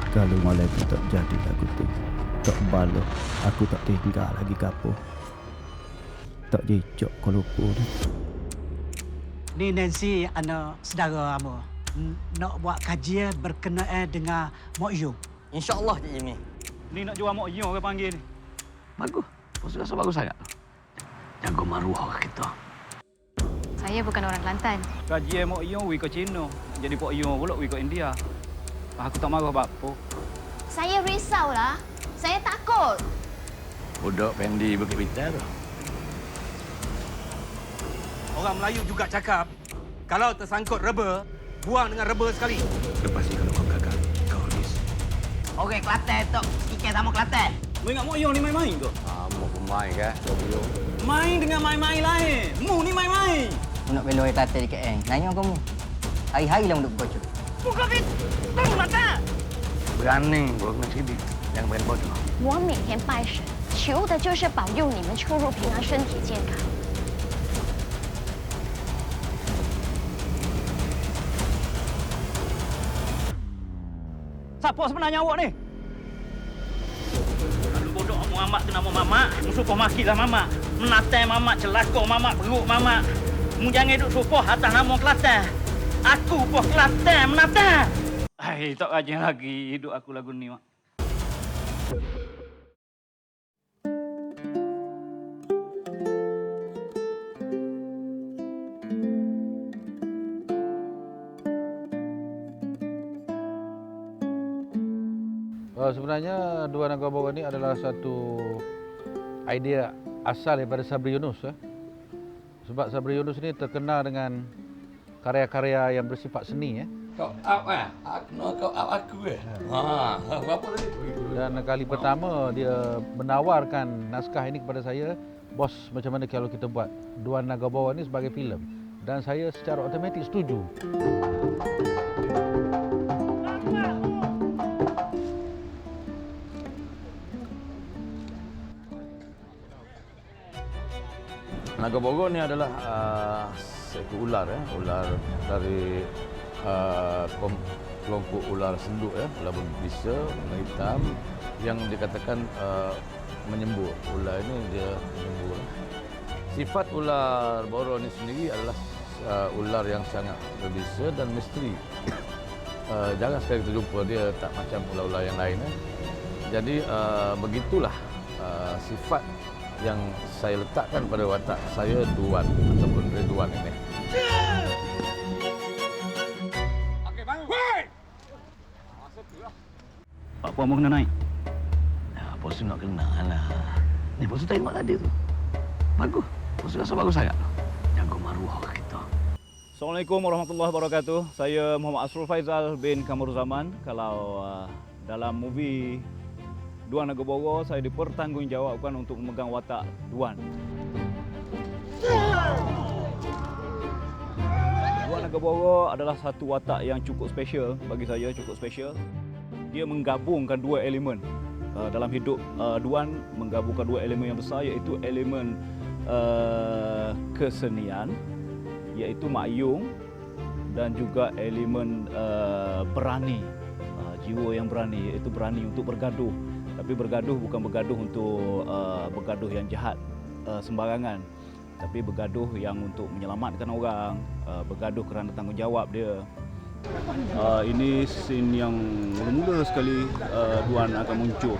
Kalau malam tu tak jadi lagu tu, tak balik, aku tak tinggal lagi kapo. Tak jejak kalau pun. Ni Nancy, anak saudara kamu. Nak buat kajian berkenaan dengan Mok Yung. InsyaAllah Cik Jimmy. Ni nak jual Mok Yung ke panggil ni? Bagus. Bos rasa bagus sangat. Jaga maruah kita. Saya bukan orang Kelantan. Kajian Mok Yung wui ke Cina. Jadi Mok Yung pula wui ke India. Aku tak marah apa-apa. Saya risaulah. Saya takut. Budak Pendi Bukit Bintang tu. Orang Melayu juga cakap, kalau tersangkut reba, buang dengan reba sekali. Lepas ni kalau kau gagal, kau habis. Okey, Kelantan tu. Ikan sama Kelantan. Mu ingat Mok Yung ni main-main ke? Mau pemain kan? Main dengan main-main lain. Mu ni main-main. Mu nak beloi Kelantan di KL. Nanya kamu. Hari-hari lah duduk berkocok. Buka fit. Tahu Kelantan. Berani buat dengan sini. Jangan main bodoh. 我每天拜神，求的就是保佑你们出入平安、身体健康。 Siapa sebenarnya awak ni? Kalau bodoh Muhammad tu nama Mamak, musuh makilah Mamak. Menatai Mamak, celaka Mamak, beruk Mamak. Mu jangan duduk supoh atas nama Kelantan. Aku poh Kelantan menatai. Hai, tak rajin lagi hidup aku lagu ni, Mak. Sebenarnya Dua Naga Bogo ini adalah satu idea asal daripada Sabri Yunus. Sebab Sabri Yunus ini terkenal dengan karya-karya yang bersifat seni. Kau up ah? Kau up aku ke? Berapa tadi? Dan kali pertama dia menawarkan naskah ini kepada saya, bos, macam mana kalau kita buat Dua Naga Bogo ini sebagai filem? Dan saya secara automatik setuju. Naga Bogo ni adalah seekor ular, ular dari kelompok ular senduk, ular berbisa, warna hitam yang dikatakan menyembur. Ular ini dia menyembur. Sifat ular Boro ni sendiri adalah ular yang sangat berbisa dan misteri. Jarang sekali kita jumpa dia, tak macam ular-ular yang lain. Jadi begitulah sifat yang saya letakkan pada watak saya Tuan ataupun Ridwan ini. Okey, bangun. Woi! Pak Puan mau kena naik. Bos tu nak kenal lah. Ni bos tu tak ingat dia tu. Bagus. Bos tu rasa bagus sangat. Jaga maruah kita. Assalamualaikum warahmatullahi wabarakatuh. Saya Muhammad Asrul Faizal bin Kamaruzaman. Kalau dalam movie Dua Naga Bogo, saya dipertanggungjawabkan untuk memegang watak Duan. Dua Naga Bogo adalah satu watak yang cukup special bagi saya, cukup special. Dia menggabungkan dua elemen dalam hidup Duan, menggabungkan dua elemen yang besar, iaitu elemen kesenian, iaitu Mak Yung, dan juga elemen berani, jiwa yang berani, iaitu berani untuk bergaduh. Tapi bergaduh bukan bergaduh untuk bergaduh yang jahat sembarangan, tapi bergaduh yang untuk menyelamatkan orang, bergaduh kerana tanggungjawab dia. Ini scene yang mula-mula sekali Duan akan muncul.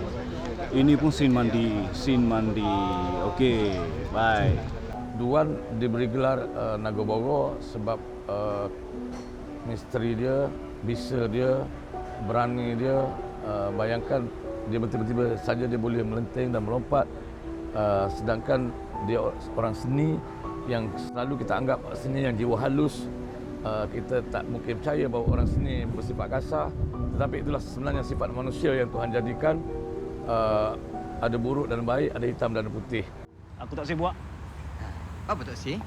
Ini pun scene mandi. Okey, bye. Duan diberi gelar Naga Bogo sebab misteri dia, bisa dia, berani dia. Bayangkan dia tiba-tiba saja dia boleh melenteng dan melompat, sedangkan dia orang seni yang selalu kita anggap seni yang jiwa halus. Kita tak mungkin percaya bahawa orang seni bersifat kasar, tetapi itulah sebenarnya sifat manusia yang Tuhan jadikan. Ada buruk dan baik, ada hitam dan putih. Aku tak sibuk. Apa tak si?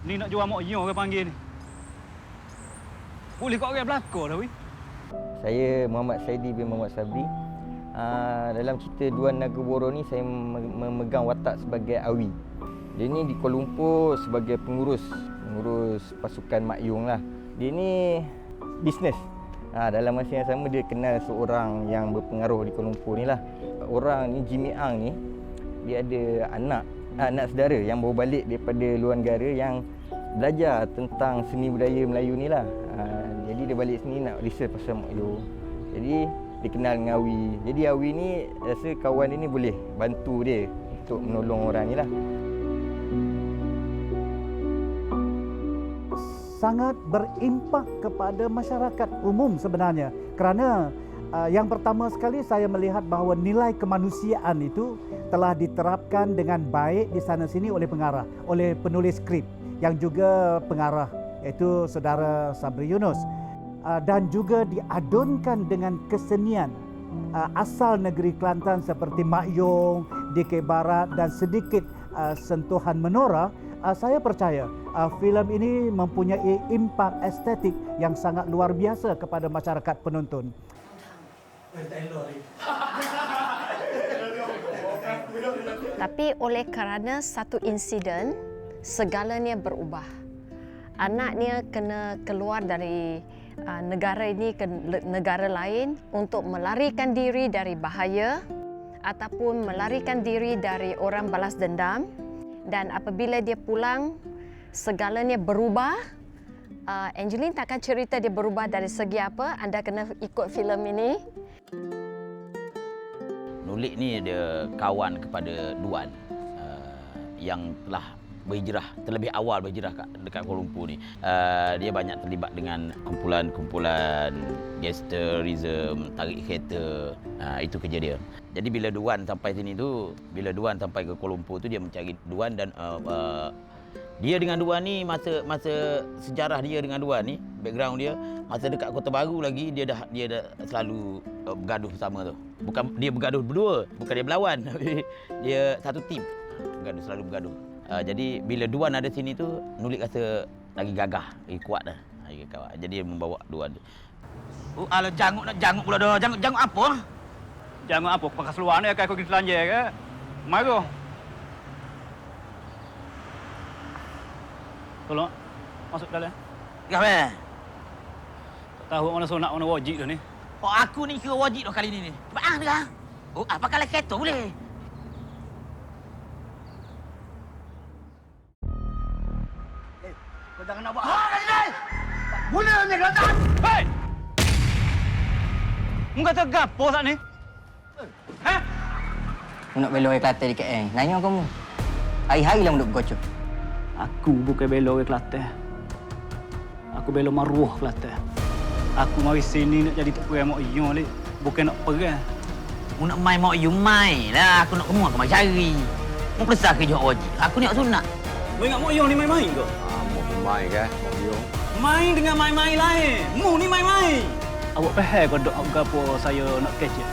Ni nak jual Mok Yung ke panggil ni? Boleh kau orang belakang dah, weh. Saya Muhammad Saidi bin Muhammad Sabri. Dalam cerita Dua Naga Bogo ni saya memegang watak sebagai Awi. Dia ni di Kuala Lumpur sebagai pengurus mengurus pasukan Mak Yung lah. Dia ni bisnes. Dalam masa yang sama dia kenal seorang yang berpengaruh di Kuala Lumpur ni lah. Orang ni, Jimmy Ang ni, dia ada anak saudara yang baru balik daripada luar negara yang belajar tentang seni budaya Melayu ni lah. Jadi dia balik sini nak research pasal Mak Yung. Jadi dia kenal dengan Awi. Jadi Awi ni rasa kawan dia ni boleh bantu dia untuk menolong orang ni lah. Sangat berimpak kepada masyarakat umum sebenarnya, kerana yang pertama sekali saya melihat bahawa nilai kemanusiaan itu telah diterapkan dengan baik di sana sini oleh pengarah, oleh penulis skrip yang juga pengarah, iaitu saudara Sabri Yunus, dan juga diadunkan dengan kesenian asal negeri Kelantan seperti Mak Yung, DK Barat dan sedikit sentuhan menora. Saya percaya filem ini mempunyai impak estetik yang sangat luar biasa kepada masyarakat penonton. Tapi oleh kerana satu insiden, segalanya berubah. Anaknya kena keluar dari negara ini ke negara lain untuk melarikan diri dari bahaya ataupun melarikan diri dari orang balas dendam. Dan apabila dia pulang, segalanya berubah. Angeline takkan cerita dia berubah dari segi apa. Anda kena ikut filem ini. Nulik ni dia kawan kepada Duan yang telah berhijrah, terlebih awal berhijrah dekat Kuala Lumpur ni. Dia banyak terlibat dengan kumpulan gangsterism, tarik kereta. Itu kerja dia. Jadi bila Duan sampai sini tu, bila Duan sampai ke Kuala Lumpur tu, dia mencari Duan dan dia dengan Duan ni, masa sejarah dia dengan Duan ni, background dia, masa dekat Kota Baru lagi, dia dah selalu bergaduh bersama tu. Bukan dia bergaduh berdua, bukan dia berlawan, tapi dia satu tim. Selalu bergaduh. Jadi bila Duan ada sini tu, Nulik rasa lagi gagah, lagi kuat dah. Jadi dia membawa Duan tu. Alah janguk pula dah. Janguk apa? Jangan apa pakai seluar ni kau pergi telanjang ke? Mari. Tolong masuk dalam. Gape? Tak tahu mana sunat mana wajib dah ni. Aku ni kira wajib dah kali ni. Bang dah. Apa kalau kereta boleh? Kau jangan nak buat. Mula ni Kelantan. Hei! Muka tergapo saat ni? Ha? Aku nak bela orang Kelantan di KL. Nanya kamu. Hari-hari lah duduk berkocok. Aku bukan bela orang Kelantan. Aku bela maruah Kelantan. Aku mari sini nak jadi tok perang Mak Yung ni, bukan nak perang. Aku nak main Mak Yung, main lah. Aku nak kemu aku mai cari. Mu persa kerja wajib. Aku ni nak sunat. Mu ingat Mak Yung ni main-main ke? Mau main kan, Mak Yung. Main dengan main-main lain. Mu ni main-main. Awak faham ke dok gapo saya nak kecek?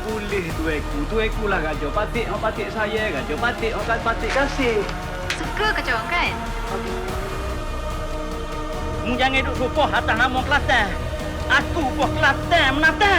Boleh tueku lah gajo. Patik saya gajo. Patik kasih. Suka ke corong kan? Mu jangan duduk rupoh atas nama Kelantan. Aku buah Kelantan menata.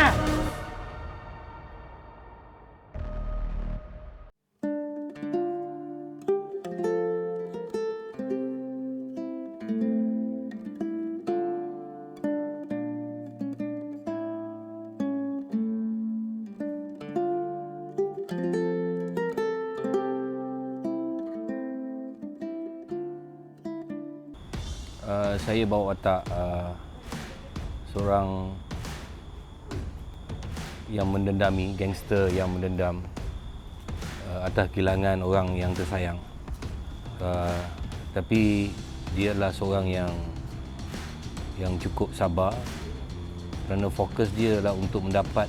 Saya bawa watak seorang yang mendendami, gangster yang mendendam atas kehilangan orang yang tersayang. Tapi dia adalah seorang yang cukup sabar kerana fokus dia adalah untuk mendapat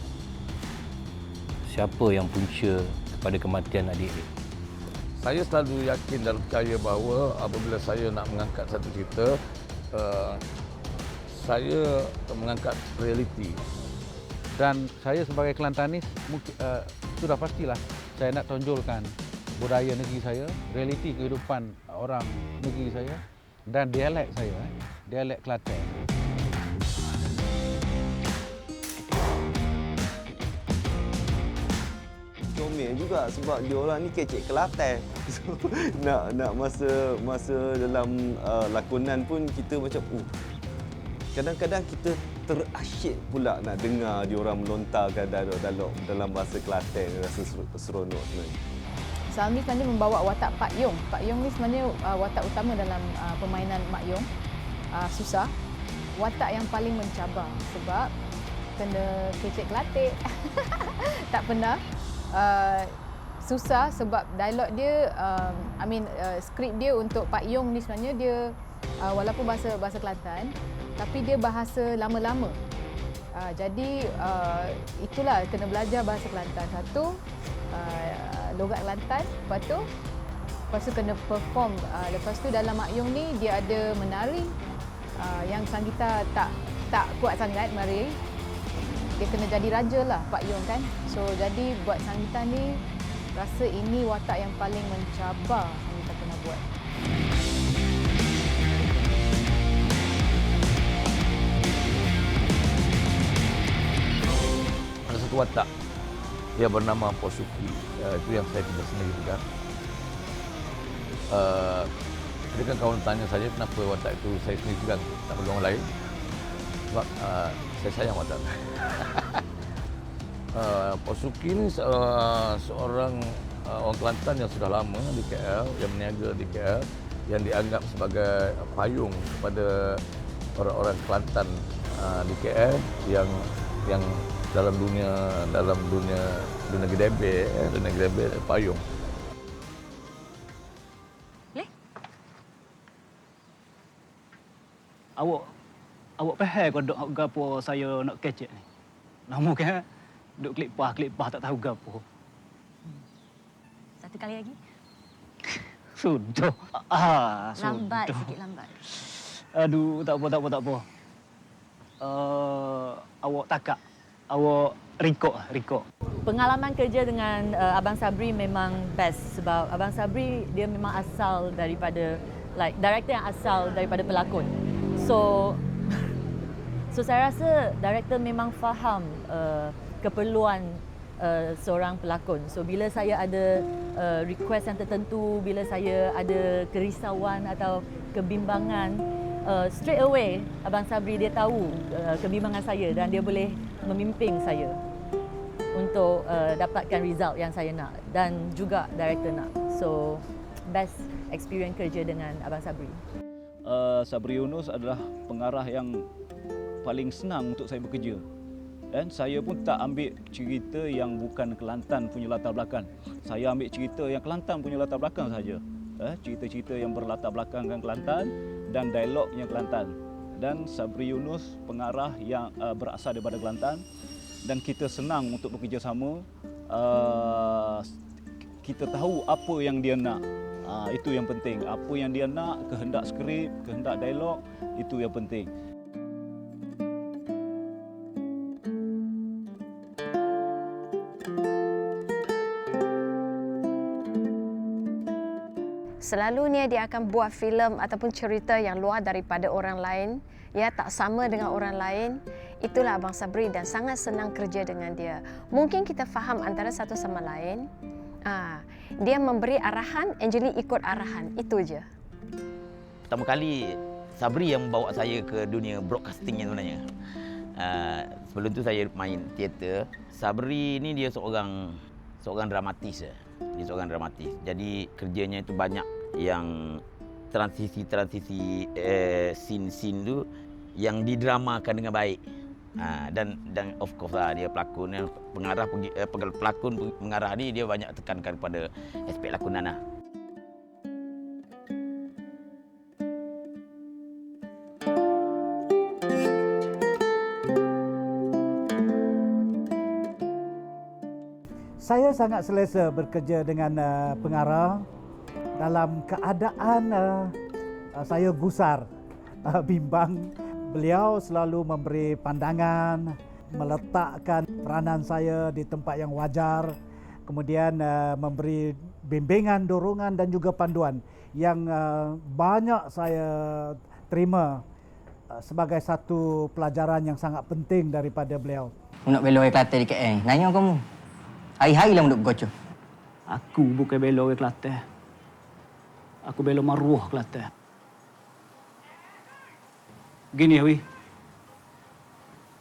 siapa yang punca kepada kematian adik-adik. Saya selalu yakin dan percaya bahawa apabila saya nak mengangkat satu cerita, saya mengangkat realiti. Dan saya sebagai Kelantanis, sudah pastilah saya nak tonjolkan budaya negeri saya, realiti kehidupan orang negeri saya dan dialek saya, dialek Kelantan. Comel je. juga sebab dia orang ni kecek Kelantan. So, nak masa dalam lakonan pun kita macam kadang-kadang kita terasyik pula nak dengar dia orang melontarkan dialog dalam bahasa Kelantan, rasa seronok sebenarnya. Salmi sebenarnya membawa watak Pak Yong. Pak Yong ni sebenarnya watak utama dalam permainan Mak Yong. Susah. Watak yang paling mencabar sebab kena kecek Kelantan. Tak pernah. Susah sebab dialog dia, skrip dia untuk Pak Yong ni sebenarnya dia walaupun bahasa Kelantan tapi dia bahasa lama-lama. Jadi itulah kena belajar bahasa Kelantan. Satu, logat Kelantan, lepas tu kena perform. Lepas tu dalam Mak Yong ni dia ada menari yang Sanggita tak kuat sangat mari. Dia kena jadi raja lah Pak Yong kan. So jadi buat Sanggita ni rasa ini watak yang paling mencabar Sanggita pernah buat. Ada satu watak yang bernama Posuki. Itu yang saya tidak sendiri juga. Jadi kan kawan tanya saya kenapa watak itu saya sendiri pegang, tak perlu orang lain. Sebab saya sayang watak. Posuki ni seorang orang Kelantan yang sudah lama di KL, yang berniaga di KL, yang dianggap sebagai payung kepada orang-orang Kelantan di KL yang dalam dunia gedebe payung. Awak faham kau dok gapo saya nak kecek ni. Namun kan duk klik pah tak tahu gapo. Satu kali lagi. Sudah. Lambat sikit lambat. Aduh, tak apa. Awak takak. Awak rikok. Pengalaman kerja dengan Abang Sabri memang best sebab Abang Sabri dia memang asal daripada director yang asal daripada pelakon. So saya rasa director memang faham keperluan seorang pelakon. So bila saya ada request yang tertentu, bila saya ada kerisauan atau kebimbangan, straight away Abang Sabri dia tahu kebimbangan saya dan dia boleh memimpin saya untuk dapatkan result yang saya nak dan juga director nak. So best experience kerja dengan Abang Sabri. Sabri Yunus adalah pengarah yang paling senang untuk saya bekerja. Dan saya pun tak ambil cerita yang bukan Kelantan punya latar belakang. Saya ambil cerita yang Kelantan punya latar belakang saja. Cerita-cerita yang berlatar belakangkan Kelantan dan dialognya Kelantan. Dan Sabri Yunus pengarah yang berasal daripada Kelantan dan kita senang untuk bekerjasama. Kita tahu apa yang dia nak. Itu yang penting. Apa yang dia nak, kehendak skrip, kehendak dialog, itu yang penting. Selalunya dia akan buat filem ataupun cerita yang luar daripada orang lain, ya, tak sama dengan orang lain. Itulah Abang Sabri dan sangat senang kerja dengan dia. Mungkin kita faham antara satu sama lain. Dia memberi arahan, Angeline ikut arahan. Itu je. Pertama kali Sabri yang membawa saya ke dunia broadcasting sebenarnya. Sebelum tu saya main teater. Sabri ni dia seorang dramatis. Dia seorang dramatis. Jadi kerjanya itu banyak yang transisi scene tu yang didramakan dengan baik. Dan of course lah dia pelakon, pelakon pengarah ni dia banyak tekankan pada aspek lakonan lah. Saya sangat selesa bekerja dengan pengarah dalam keadaan saya gusar, bimbang. Beliau selalu memberi pandangan, meletakkan peranan saya di tempat yang wajar, kemudian memberi bimbingan, dorongan dan juga panduan yang banyak saya terima sebagai satu pelajaran yang sangat penting daripada beliau. Nak belok ke Kelantan di KL, nanya kamu. Hari-hari lah duduk bergocok. Aku bukan bela orang Kelantan. Aku bela maruah Kelantan. Gini, Wi.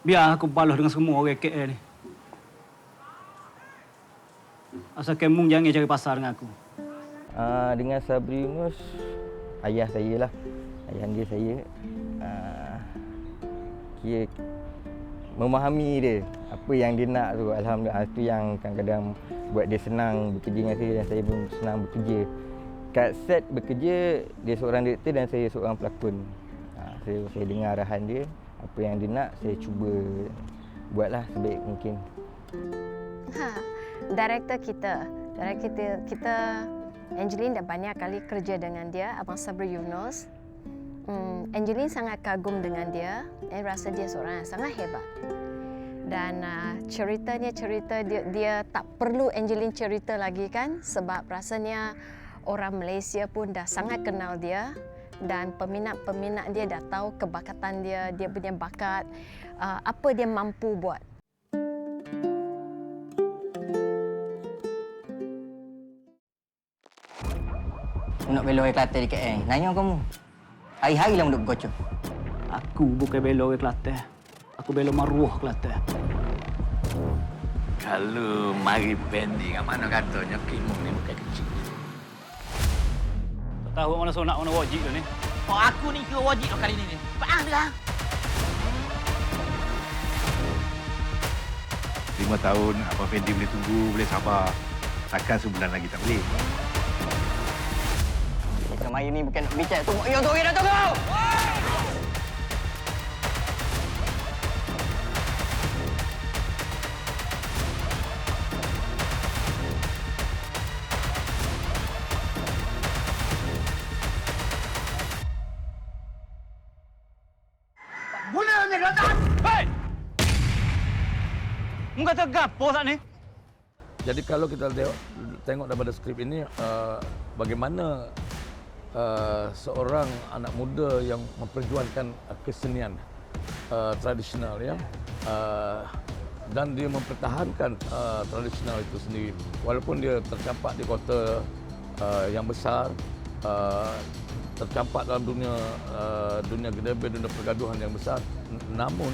Biar aku balas dengan semua orang KL ni. Asal kamu jangan cari pasal dengan aku. Dengan Sabri Yunus, ayah saya lah. Ayahanda saya. Kira memahami dia. Apa yang dia nak tu. Alhamdulillah. Itu yang kadang-kadang buat dia senang bekerja dengan saya dan saya pun senang bekerja. Kat set bekerja, dia seorang direktor dan saya seorang pelakon. Saya dengar arahan dia. Apa yang dia nak, saya cuba buatlah sebaik mungkin. Director kita Angeline dah banyak kali kerja dengan dia, Abang Sabri Yunus. Angeline sangat kagum dengan dia dan rasa dia seorang yang sangat hebat. Dan cerita dia tak perlu Angeline cerita lagi kan, sebab rasanya orang Malaysia pun dah sangat kenal dia dan peminat-peminat dia dah tahu kebakatan dia, dia punya bakat, apa dia mampu buat. Nak bela orang Kelantan di KL. Nanya kamu. Hari-hari lah duduk berkocok. Aku bukan bela orang Kelantan. Aku bela maruah Kelantan. Kalau mari pending, mana katanya Kimung ni bukan kecil. Tak tahu mana sonak mana wajib tu ni. Oh, aku ni kira wajib kali ni. Faham tak? 5 tahun, Abang Fendi boleh tunggu, boleh sabar. Takkan sebulan lagi tak boleh. Kita mari ni bukan nak bincang. Tunggu, ya tunggu, dah tunggu! Gunanya Kelantan! Hei! Muka tegap po saat ni. Jadi kalau kita tengok daripada skrip ini, bagaimana seorang anak muda yang memperjuangkan kesenian tradisional ya, dan dia mempertahankan tradisional itu sendiri, walaupun dia tercampak di kota yang besar, tercampak dalam dunia gedebel, dunia pergaduhan yang besar, namun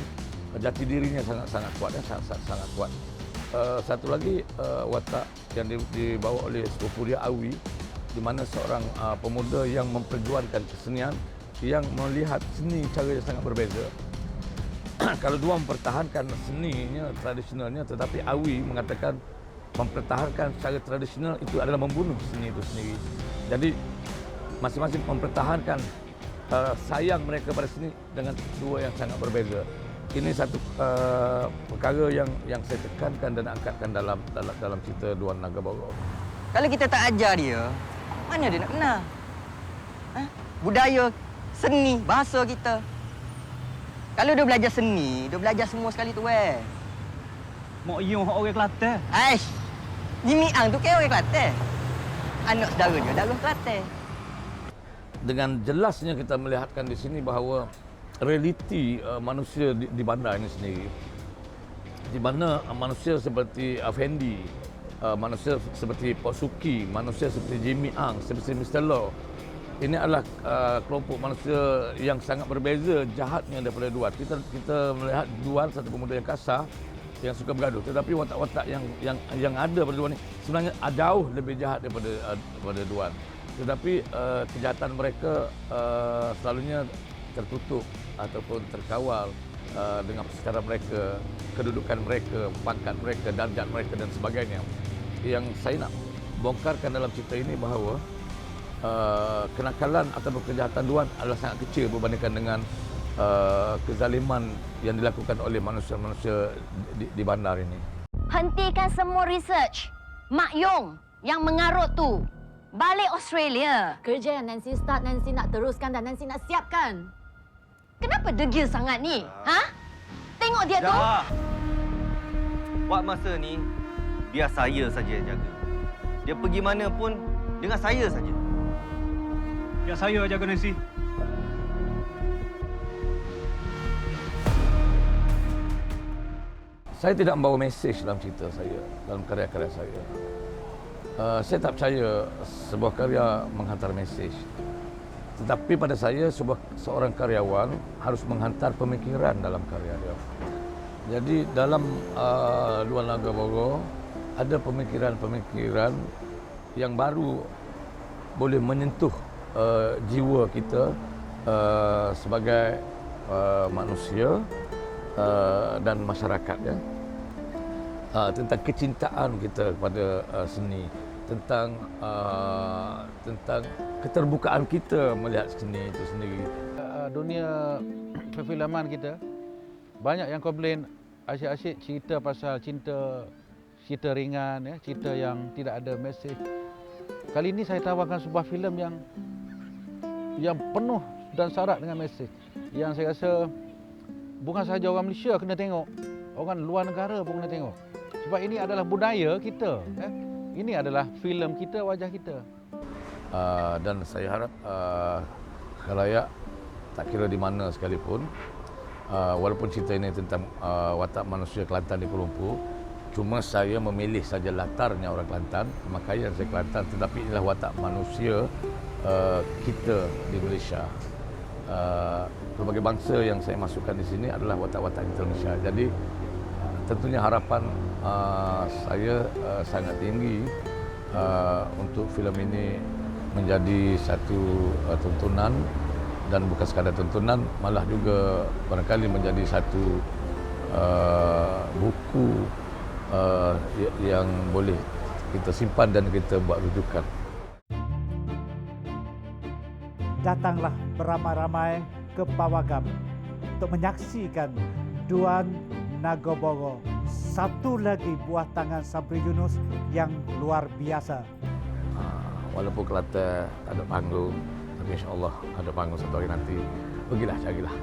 jati dirinya sangat kuat, sangat kuat. Satu lagi watak yang dibawa oleh sepupu dia Awi, di mana seorang pemuda yang memperjuangkan kesenian, yang melihat seni cara yang sangat berbeza. Kalau dua mempertahankan seninya, tradisionalnya, tetapi Awi mengatakan mempertahankan secara tradisional itu adalah membunuh seni itu sendiri. Jadi masing-masing mempertahankan sayang mereka pada seni dengan dua yang sangat berbeza. Ini satu perkara yang saya tekankan dan angkatkan dalam cerita Duan Naga Borok. Kalau kita tak ajar dia, mana dia nak kenal? Budaya, seni, bahasa kita. Kalau dia belajar seni, dia belajar semua sekali tu Mak Yung orang Kelantan. Aish, Jimmy Ang tu kan orang Kelantan. Anak saudara dia dari Kelantan. Dengan jelasnya kita melihatkan di sini bahawa realiti manusia di bandar ini sendiri, di mana manusia seperti Afendi, manusia seperti Pok Suki, manusia seperti Jimmy Ang, seperti Mr. Law, ini adalah kelompok manusia yang sangat berbeza jahatnya daripada Duan. Kita melihat Duan satu pemuda yang kasar, yang suka bergaduh, tetapi watak-watak yang ada pada Duan ini sebenarnya jauh lebih jahat daripada Duan. Tetapi kejahatan mereka selalunya tertutup ataupun terkawal dengan secara mereka, kedudukan mereka, pangkat mereka, darjat mereka dan sebagainya. Yang saya nak bongkarkan dalam cerita ini bahawa kenakalan atau kejahatan Duan adalah sangat kecil berbandingkan dengan kezaliman yang dilakukan oleh manusia-manusia di bandar ini. Hentikan semua research. Mak Yong yang mengarut tu balik Australia. Kerja yang Nancy start, Nancy nak teruskan dan Nancy nak siapkan. Kenapa degil sangat ni? Ha? Tengok dia tu. Buat masa ni, biar saya saja yang jaga. Dia pergi mana pun dengan saya saja. Biar saya jaga Nancy. Saya tidak membawa mesej dalam cerita saya, dalam karya-karya saya. Saya tak percaya sebuah karya menghantar mesej. Tetapi pada saya seorang karyawan harus menghantar pemikiran dalam karya dia. Jadi dalam Dua Naga Bogo ada pemikiran-pemikiran yang baru boleh menyentuh jiwa kita sebagai manusia dan masyarakat, ya. Tentang kecintaan kita kepada seni, tentang keterbukaan kita melihat seni itu sendiri. Dunia perfilman kita banyak yang komplain asyik-asyik cerita pasal cinta, cerita ringan, ya, cerita yang tidak ada mesej. Kali ini saya tawarkan sebuah filem yang penuh dan syarat dengan mesej, yang saya rasa bukan sahaja orang Malaysia kena tengok, orang luar negara pun kena tengok. Sebab ini adalah budaya kita, ini adalah filem kita, wajah kita. Dan saya harap khalayak tak kira di mana sekalipun, walaupun cerita ini tentang watak manusia Kelantan di Kuala Lumpur, cuma saya memilih saja latarnya orang Kelantan, makanya saya Kelantan, tetapi inilah watak manusia kita di Malaysia. Berbagai bangsa yang saya masukkan di sini adalah watak-watak Indonesia. Jadi tentunya harapan saya sangat tinggi untuk filem ini menjadi satu tontonan, dan bukan sekadar tontonan, malah juga barangkali menjadi satu buku yang boleh kita simpan dan kita buat rujukan. Datanglah beramai-ramai ke Pawagam untuk menyaksikan Duan Naga Bogo, satu lagi buah tangan Sabri Yunus yang luar biasa. Walaupun Kelantan tak ada panggung, tapi insya-Allah ada panggung satu hari nanti. Pergilah, carilah.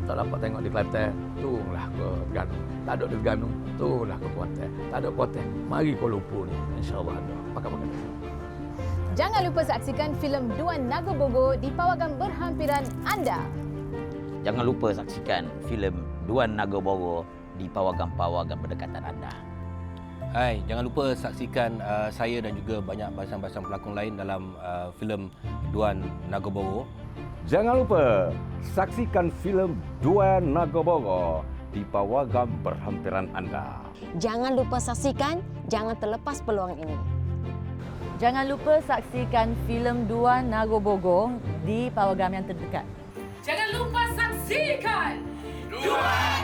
Tak dapat tengok di Kelantan, turunlah ke Terengganu. Tak ada di Terengganu, turunlah ke Kuantan. Tak ada Kuantan, mari Kuala Lumpur ni. Insya-Allah ada. Pakai-pakai. Jangan lupa saksikan filem Duan Naga Bogo di pawagam berhampiran anda. Jangan lupa saksikan filem Duan Naga Bogo di pawagam-pawagam berdekatan anda. Hai, jangan lupa saksikan saya dan juga banyak barisan-barisan pelakon lain dalam filem Duan Naga Bogo. Jangan lupa saksikan filem Duan Naga Bogo di pawagam berhampiran anda. Jangan lupa saksikan, jangan terlepas peluang ini. Jangan lupa saksikan filem Duan Naga Bogo di pawagam yang terdekat. Jangan lupa saksikan Duan